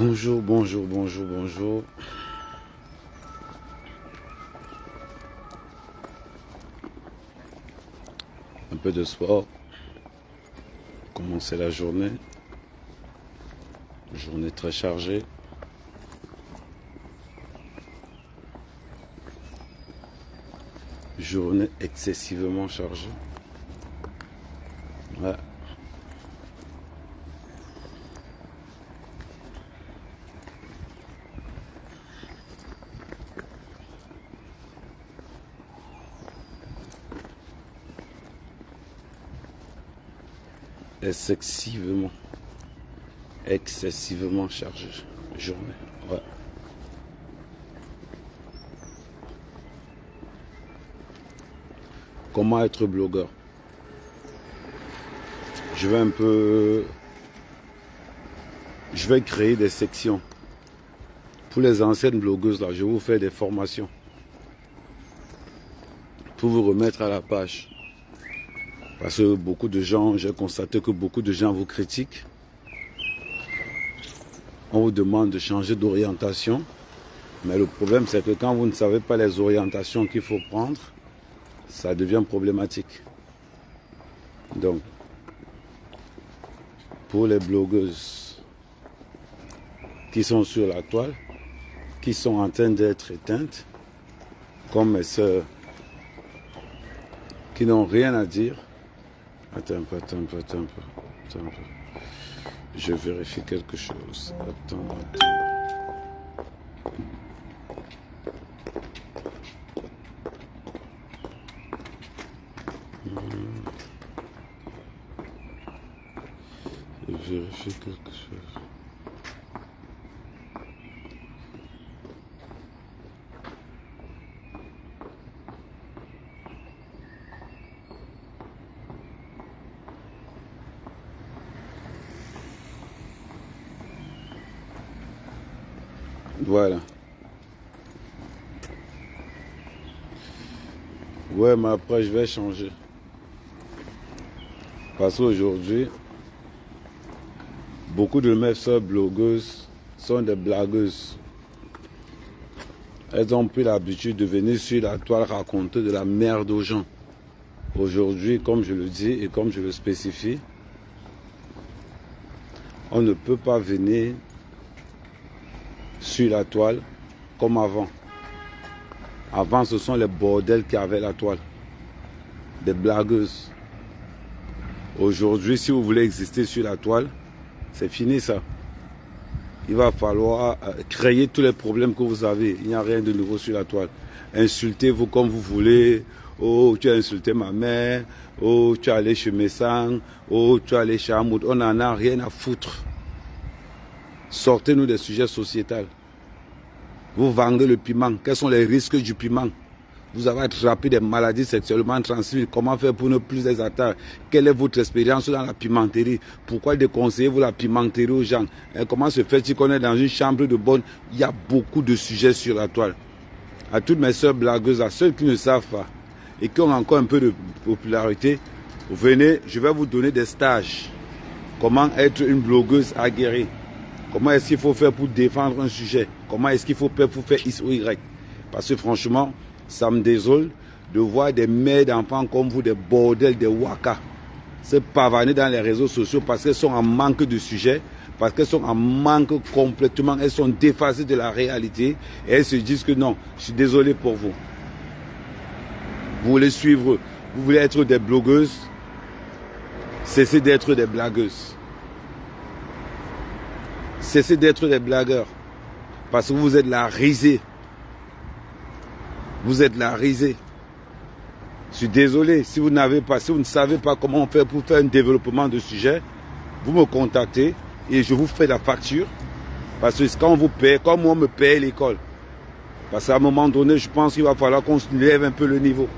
Bonjour, bonjour, bonjour, bonjour. Un peu de sport. Commencer la journée. Journée très chargée. Journée excessivement chargée. Ouais. Excessivement chargée journée. Ouais. Comment être blogueur? Je vais créer des sections. Pour les anciennes blogueuses, là, je vais vous faire des formations. Pour vous remettre à la page. Parce que beaucoup de gens, j'ai constaté que beaucoup de gens vous critiquent. On vous demande de changer d'orientation. Mais le problème, c'est que quand vous ne savez pas les orientations qu'il faut prendre, ça devient problématique. Donc, pour les blogueuses qui sont sur la toile, qui sont en train d'être éteintes, comme mes soeurs qui n'ont rien à dire. Attends un peu. Je vérifie quelque chose. Attends. Je vérifie quelque chose. Voilà. Ouais, mais après, je vais changer. Parce qu'aujourd'hui, beaucoup de mes soeurs blogueuses sont des blagueuses. Elles ont pris l'habitude de venir sur la toile raconter de la merde aux gens. Aujourd'hui, comme je le dis et comme je le spécifie, on ne peut pas venir sur la toile comme avant. Avant, ce sont les bordels qui avaient la toile. Des blagueuses. Aujourd'hui, si vous voulez exister sur la toile, c'est fini ça. Il va falloir créer tous les problèmes que vous avez. Il n'y a rien de nouveau sur la toile. Insultez-vous comme vous voulez. Oh, tu as insulté ma mère. Oh, tu es allé chez Messang. Oh, tu es allé chez Hamoud. On n'en a rien à foutre. Sortez-nous des sujets sociétals. Vous vendez le piment. Quels sont les risques du piment? Vous avez attrapé des maladies sexuellement transmises. Comment faire pour ne plus les atteindre? Quelle est votre expérience dans la pimenterie? Pourquoi déconseillez-vous la pimenterie aux gens? Et comment se fait-il qu'on est dans une chambre de bonne? Il y a beaucoup de sujets sur la toile. À toutes mes soeurs blagueuses, à ceux qui ne savent pas et qui ont encore un peu de popularité, venez, je vais vous donner des stages. Comment être une blogueuse aguerrie? Comment est-ce qu'il faut faire pour défendre un sujet? Comment est-ce qu'il faut faire pour faire X ou Y? Parce que franchement, ça me désole de voir des mères d'enfants comme vous, des bordels, des wakas, se pavaner dans les réseaux sociaux parce qu'elles sont en manque de sujets, parce qu'elles sont en manque complètement, elles sont déphasées de la réalité et elles se disent que non, je suis désolé pour vous. Vous voulez suivre, vous voulez être des blogueuses, cessez d'être des blagueuses. Cessez d'être des blagueurs. Parce que vous êtes la risée. Vous êtes la risée. Je suis désolé, si vous ne savez pas comment faire pour faire un développement de sujet, vous me contactez et je vous fais la facture. Parce que quand on vous paye, comme on me paye l'école. Parce qu'à un moment donné, je pense qu'il va falloir qu'on élève un peu le niveau.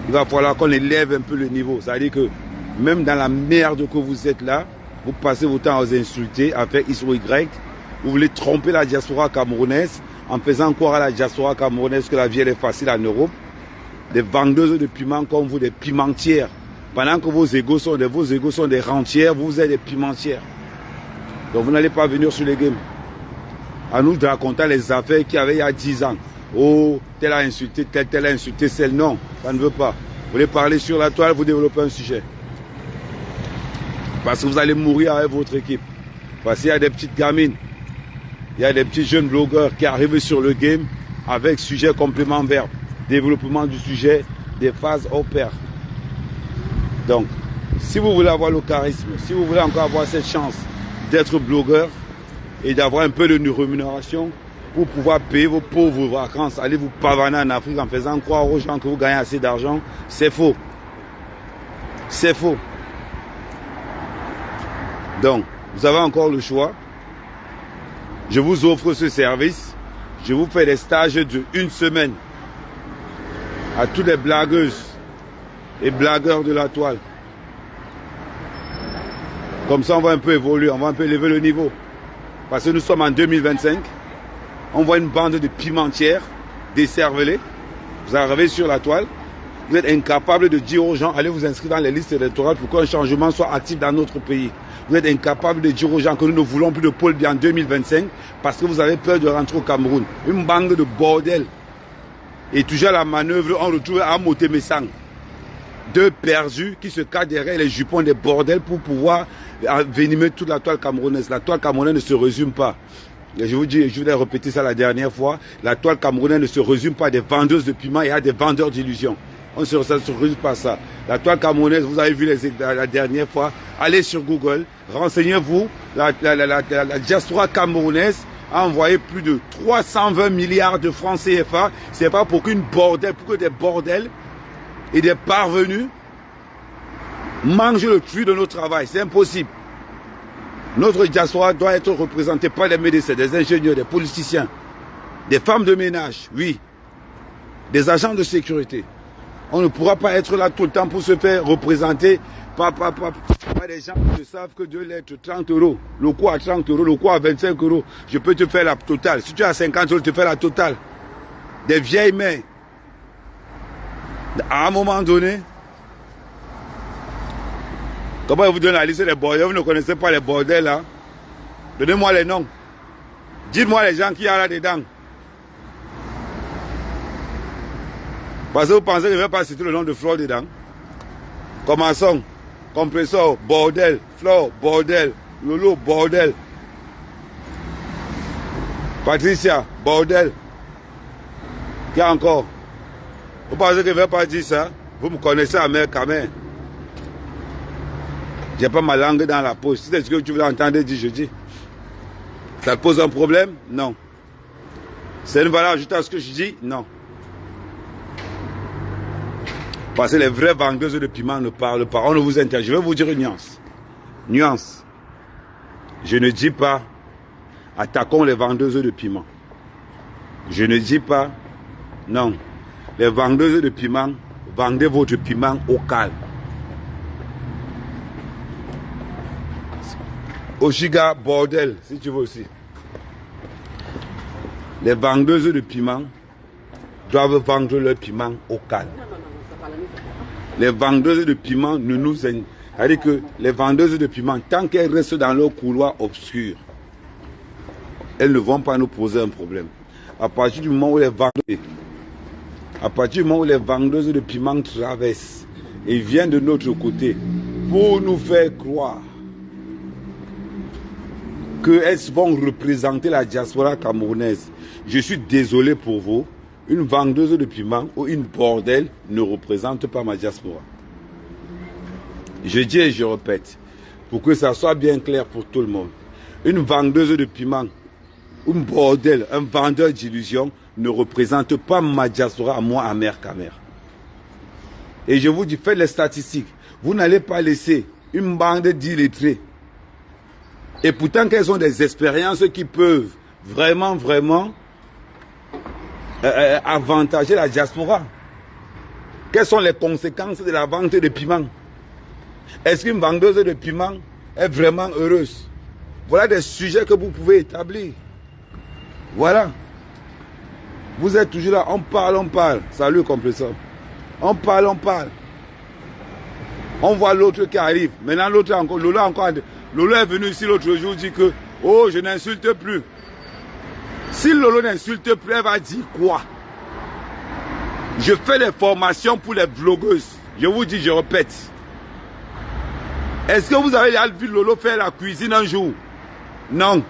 Il va falloir qu'on élève un peu le niveau. C'est-à-dire que même dans la merde que vous êtes là, vous passez votre temps à vous insulter, à faire X ou Y. Vous voulez tromper la diaspora camerounaise en faisant croire à la diaspora camerounaise que la vie elle est facile en Europe. Des vendeuses de piments comme vous, des pimentières. Pendant que vos égos sont des rentières, vous êtes des pimentières. Donc vous n'allez pas venir sur les games à nous raconter les affaires qu'il y avait il y a 10 ans. Oh, tel a insulté, tel a insulté celle. Non, ça ne veut pas. Vous voulez parler sur la toile, vous développez un sujet. Parce que vous allez mourir avec votre équipe. Parce qu'il y a des petites gamines, il y a des petits jeunes blogueurs qui arrivent sur le game avec sujet complément verbe. Développement du sujet, des phases au pair. Donc, si vous voulez avoir le charisme, si vous voulez encore avoir cette chance d'être blogueur et d'avoir un peu de rémunération pour pouvoir payer vos pauvres vacances, aller vous pavaner en Afrique en faisant croire aux gens que vous gagnez assez d'argent, c'est faux. C'est faux. Donc, vous avez encore le choix. Je vous offre ce service. Je vous fais des stages de 1 semaine à toutes les blagueuses et blagueurs de la toile. Comme ça, on va un peu évoluer, on va un peu élever le niveau. Parce que nous sommes en 2025. On voit une bande de pimentières décervelées. Vous arrivez sur la toile. Vous êtes incapable de dire aux gens, allez vous inscrire dans les listes électorales pour qu'un changement soit actif dans notre pays. Vous êtes incapable de dire aux gens que nous ne voulons plus de Paul Biya en 2025 parce que vous avez peur de rentrer au Cameroun. Une bande de bordel. Et toujours à la manœuvre, on retrouve Amoté Messang. 2 perdus qui se cachent derrière les jupons des bordels pour pouvoir venimer toute la toile camerounaise. La toile camerounaise ne se résume pas. Et je vous dis, je voulais répéter ça la dernière fois, la toile camerounaise ne se résume pas à des vendeuses de piments et à des vendeurs d'illusions. Ça ne se résume pas à ça. La toile camerounaise, vous avez vu la dernière fois, allez sur Google, renseignez-vous, la diaspora camerounaise a envoyé plus de 320 milliards de francs CFA. C'est pas pour qu'une bordel, pour que des bordels et des parvenus mangent le fruit de notre travail. C'est impossible. Notre diaspora doit être représentée par des médecins, des ingénieurs, des politiciens, des femmes de ménage, oui, des agents de sécurité. On ne pourra pas être là tout le temps pour se faire représenter par des gens qui ne savent que de l'être 30 €. Le coup à 30 €, le coup à 25 €. Je peux te faire la totale. Si tu as 50 €, je te fais la totale. Des vieilles mains. À un moment donné, comment je vous donne la liste des bordels? Vous ne connaissez pas les bordels là? Donnez-moi les noms. Dites-moi les gens qui y a là-dedans. Parce que vous pensez que je ne vais pas citer le nom de Flore dedans. Commençons. Compressor, bordel. Flore, bordel. Lolo, bordel. Patricia, bordel. Qui a encore? Vous pensez que je ne vais pas dire ça? Vous me connaissez à mer quand même. Je n'ai pas ma langue dans la poche. Si c'est ce que tu veux entendre dire, je dis. Ça te pose un problème? Non. C'est une valeur ajoutée à ce que je dis? Non. Parce que les vraies vendeuses de piment ne parlent pas. On ne vous interdit. Je vais vous dire une nuance. Nuance. Je ne dis pas attaquons les vendeuses de piment. Je ne dis pas non. Les vendeuses de piment, vendez votre piment au calme. Au giga bordel, si tu veux aussi. Les vendeuses de piment doivent vendre leur piment au calme. Les vendeuses de piment ne nous... C'est-à-dire que les vendeuses de piment, tant qu'elles restent dans leur couloir obscur, elles ne vont pas nous poser un problème. À partir du moment où les vendeuses de piment traversent et viennent de notre côté pour nous faire croire qu'elles vont représenter la diaspora camerounaise, je suis désolé pour vous, une vendeuse de piment ou une bordel ne représente pas ma diaspora. Je dis et je répète, pour que ça soit bien clair pour tout le monde, une vendeuse de piment, un bordel, un vendeur d'illusions ne représente pas ma diaspora à moi, Amer Kamer. Et je vous dis, faites les statistiques. Vous n'allez pas laisser une bande d'illettrés. Et pourtant qu'elles ont des expériences qui peuvent vraiment avantager la diaspora. Quelles sont les conséquences de la vente de piment? Est-ce qu'une vendeuse de piment est vraiment heureuse? Voilà des sujets que vous pouvez établir. Voilà. Vous êtes toujours là, on parle. Salut, compresseur. On parle. On voit l'autre qui arrive. Maintenant, l'autre encore, Lolo est venu ici l'autre jour dire que, oh, je n'insulte plus. Si Lolo n'insulte plus, elle va dire quoi? Je fais des formations pour les blogueuses. Je vous dis, je répète. Est-ce que vous avez déjà vu Lolo faire la cuisine un jour? Non.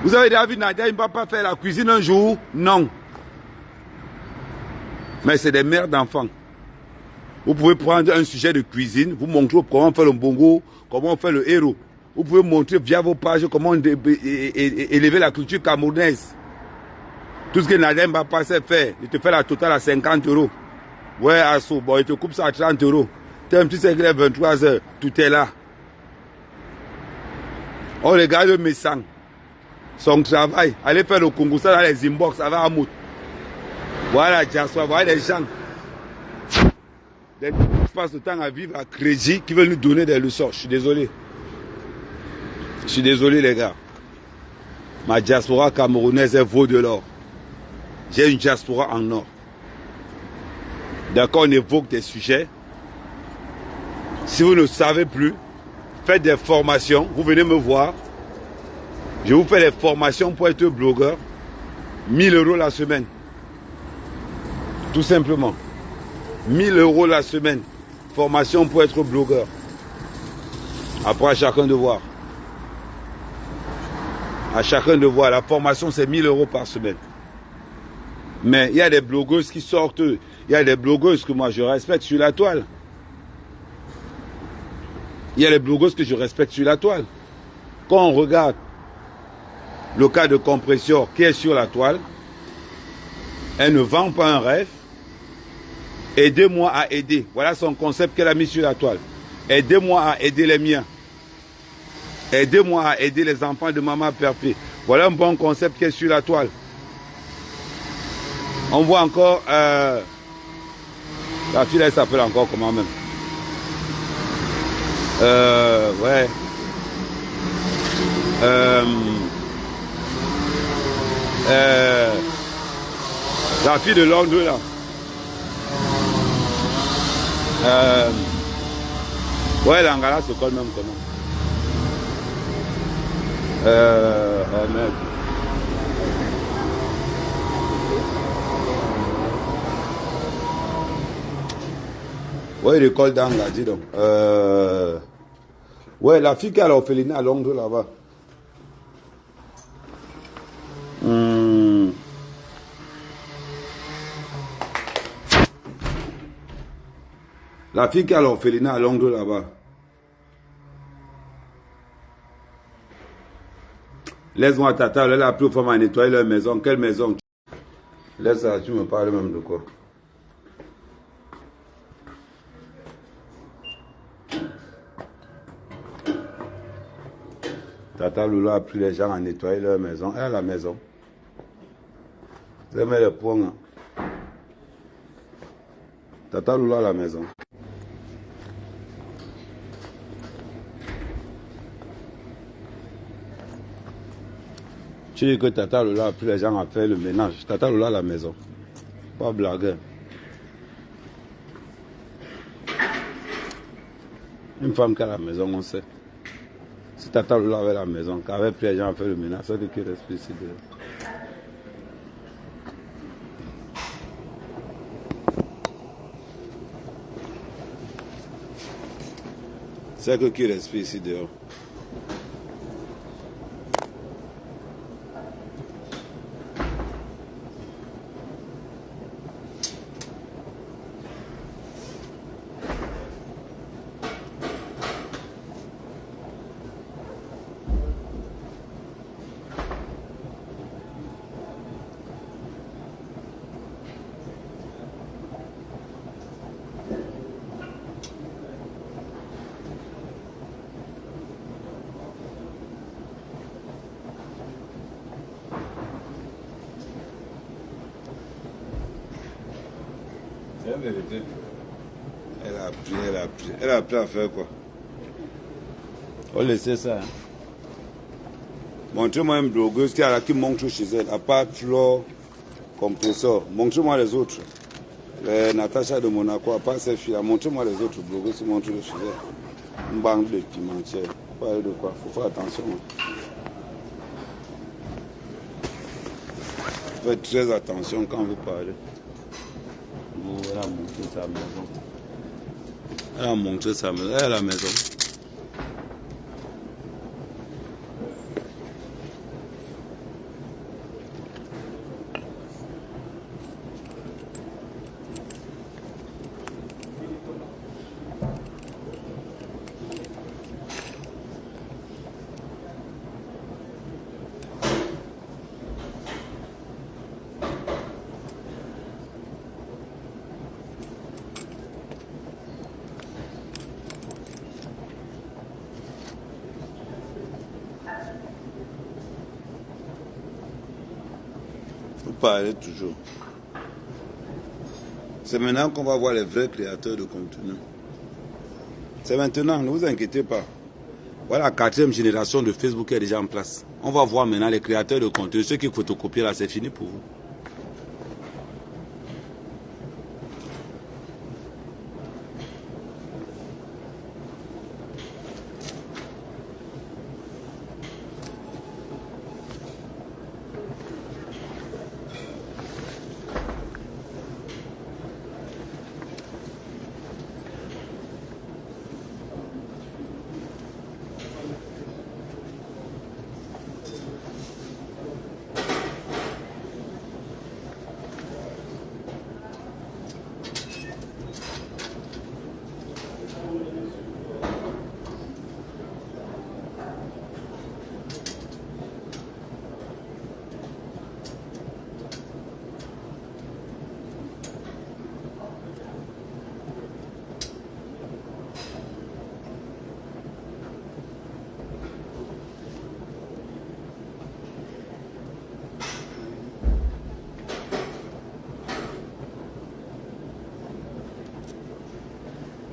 Vous avez déjà vu Nadia Mbapa faire la cuisine un jour? Non. Mais c'est des mères d'enfants. Vous pouvez prendre un sujet de cuisine, vous montrer comment on fait le bongo, comment on fait le héros. Vous pouvez montrer via vos pages comment élever la culture camerounaise. Tout ce que Nadia Mbapa sait faire, il te fait la totale à 50 €. Ouais, Asso, bon, il te coupe ça à 30 €. T'aimes, tu sais qu'il est 23 h, tout est là. On regarde le Messang, son travail, aller faire le Congo, ça dans les inbox, ça va à Mout. Voilà, diaspora, voilà les gens. Qui passent le temps à vivre à crédit, qui veulent nous donner des leçons. Je suis désolé. Je suis désolé, les gars. Ma diaspora camerounaise, elle vaut de l'or. J'ai une diaspora en or. D'accord, on évoque des sujets. Si vous ne savez plus, faites des formations. Vous venez me voir. Je vous fais des formations pour être blogueur. 1000 € la semaine. Tout simplement. 1000 € la semaine. Formation pour être blogueur. Après, à chacun de voir. À chacun de voir. La formation, c'est 1000 € par semaine. Mais il y a des blogueuses qui sortent. Il y a des blogueuses que moi je respecte sur la toile. Il y a des blogueuses que je respecte sur la toile. Quand on regarde le cas de Compression qui est sur la toile, elle ne vend pas un rêve. Aidez-moi à aider. Voilà son concept qu'elle a mis sur la toile. Aidez-moi à aider les miens. Aidez-moi à aider les enfants de Maman Perpé. Voilà un bon concept qui est sur la toile. On voit encore... la fille, elle s'appelle encore comment même? Ouais. La fille de Londres, là. Ouais, l'Angala se colle même comment? Merde. Ouais, il colle d'Angala, dis donc. Ouais, la fille qui a l'orphelinat à Londres, là-bas. La fille qui a l'orphelinat à Londres, là-bas. Laisse-moi tata, elle a appris aux femmes à nettoyer leur maison. Quelle maison? Laisse ça, tu me parles même de quoi? Tata Lula a appris les gens à nettoyer leur maison. Elle a la maison. Elle met les points. Hein. Tata Lula a la maison. Tu dis que Tata Lula a appris les gens à faire le ménage. Tata Lula a la maison. Pas blagueur. Une femme qui a la maison, on sait. Si Tata Lula avait la maison, qu'avait pris les gens à faire le ménage, c'est qui reste ici dehors. C'est que qui respire ici dehors. C'est la vérité. Elle a appris à faire quoi? On laisse ça. Hein. Montrez-moi une blogueuse qui montre chez elle, à part Flo, Compressor. Montrez-moi les autres. Les Natacha de Monaco, à part ces filles-là, montrez-moi les autres blogueuses qui montrent chez elle. Une banque de pimentière. Faut parler de quoi? Faut faire attention. Faites très attention quand vous parlez. Bon, elle a montré sa maison. Elle a montré sa maison. Elle a la maison. Vous parlez toujours. C'est maintenant qu'on va voir les vrais créateurs de contenu. C'est maintenant, ne vous inquiétez pas. Voilà la 4e génération de Facebook qui est déjà en place. On va voir maintenant les créateurs de contenu. Ceux qui photocopient là, c'est fini pour vous.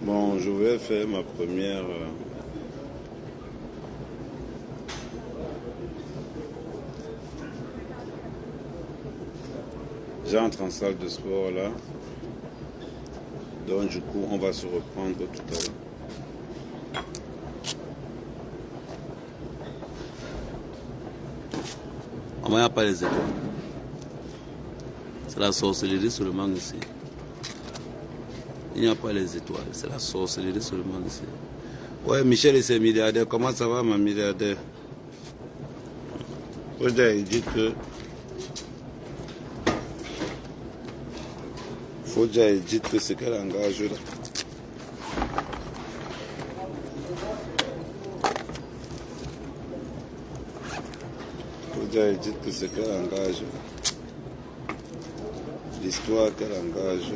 Bon, je vais faire ma première... J'entre en salle de sport là. Donc du coup, on va se reprendre tout à l'heure. On n'y a pas les étoiles. C'est la sorcellerie seulement ici. Il n'y a pas les étoiles, c'est la sorcellerie seulement ici. Ouais, Michel et ses milliardaires, comment ça va ma milliardaire? Il dit que... Faut déjà dire que c'est qu'elle engage là. Faut déjà dire que c'est qu'elle engage. L'histoire qu'elle engage.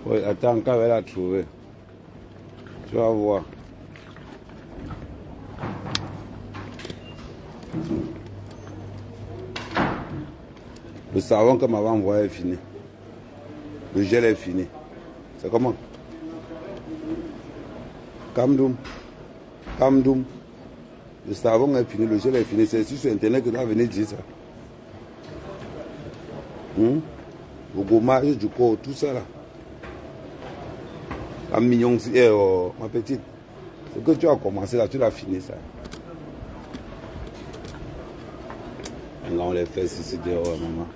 Oui, attends, quand elle va la trouver. Tu vas voir. Le savon que m'avait envoyé est fini. Le gel est fini. C'est comment? Kamdoum. Kamdoum. Le savon est fini, le gel est fini. C'est sur Internet que tu vas venir dire ça. Le gommage du corps, tout ça là. La mignon, ma petite. Ce que tu as commencé là, tu l'as fini ça. Là, on les fait ici dehors, maman.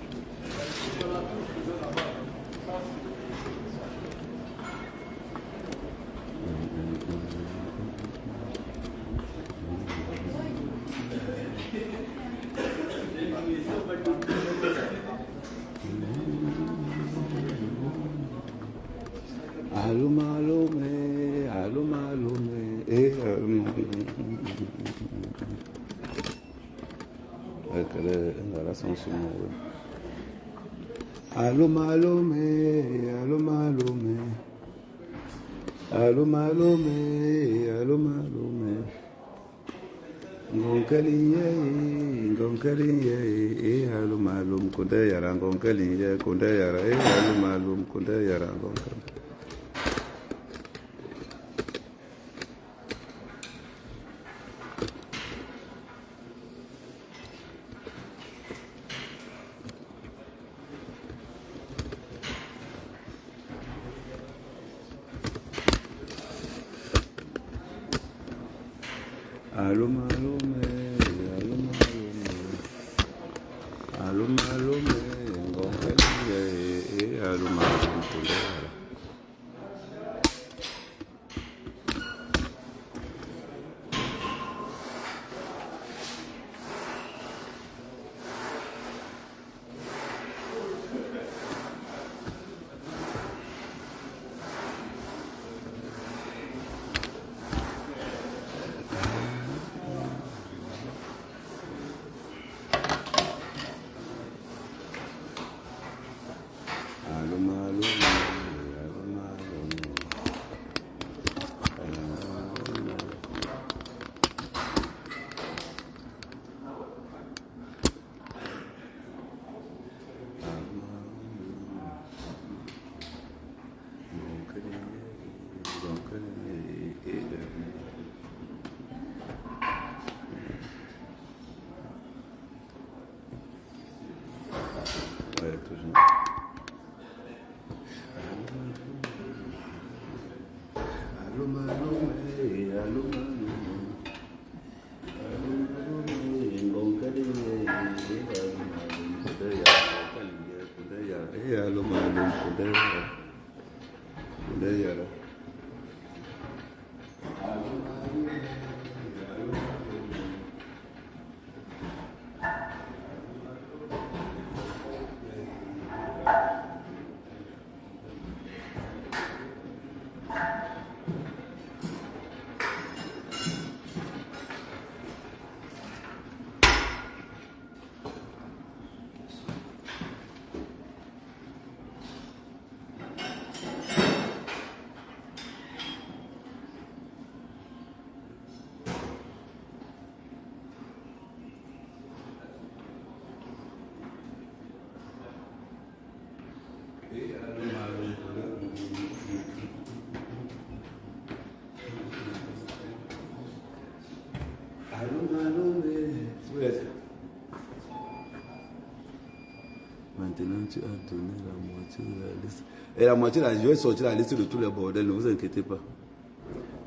Maintenant, tu as donné la moitié de la liste. Et la moitié, là, je vais sortir la liste de tous les bordels, ne vous inquiétez pas.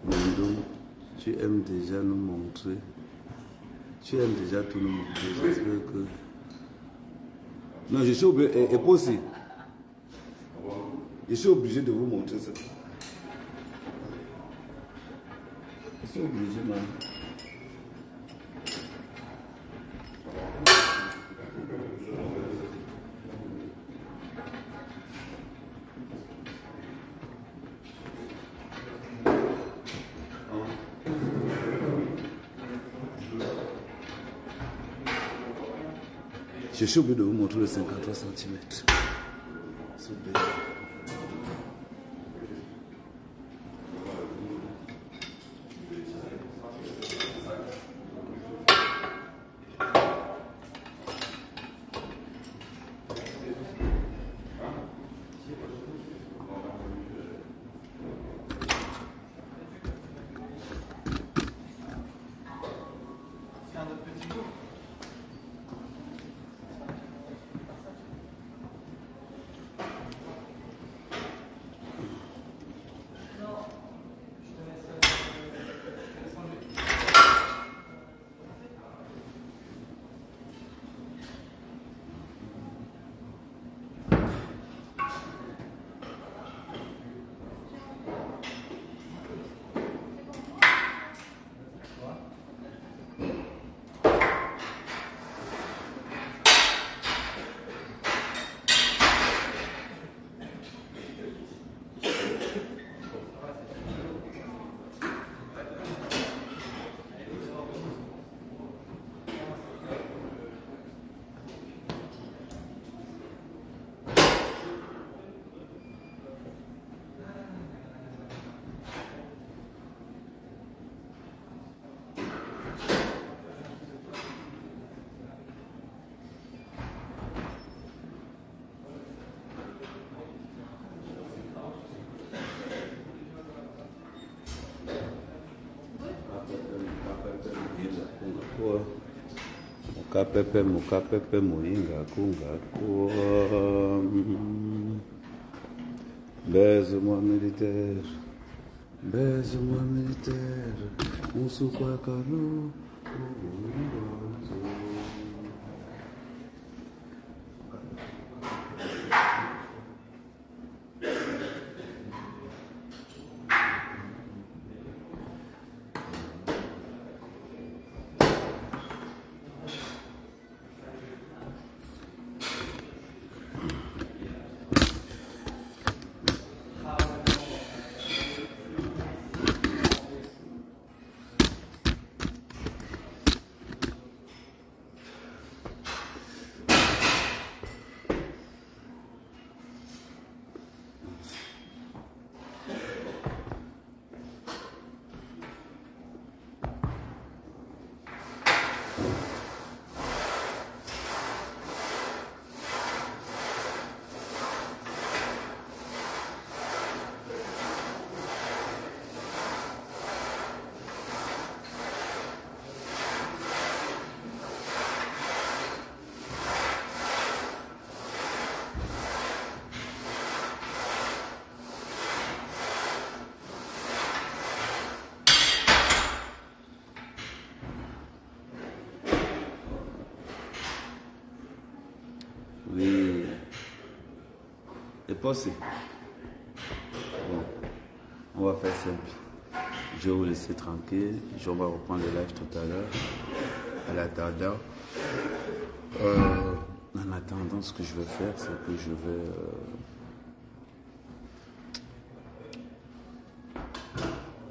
Mando, tu aimes déjà nous montrer. Tu aimes déjà tout nous montrer. J'espère que... Non, je suis obligé. Et pas aussi. Je suis obligé de vous montrer ça. Je suis obligé, man. Je suis obligé de vous montrer le 53 cm. Kapepe moinga kunga. Baise-moi militaire. Baise-moi militaire. On se croit qu'à nous. Oui. Et passé. Bon, on va faire simple. Je vais vous laisser tranquille. Je vais reprendre le live tout à l'heure. À l'attendant. En attendant, ce que je vais faire, c'est que je vais...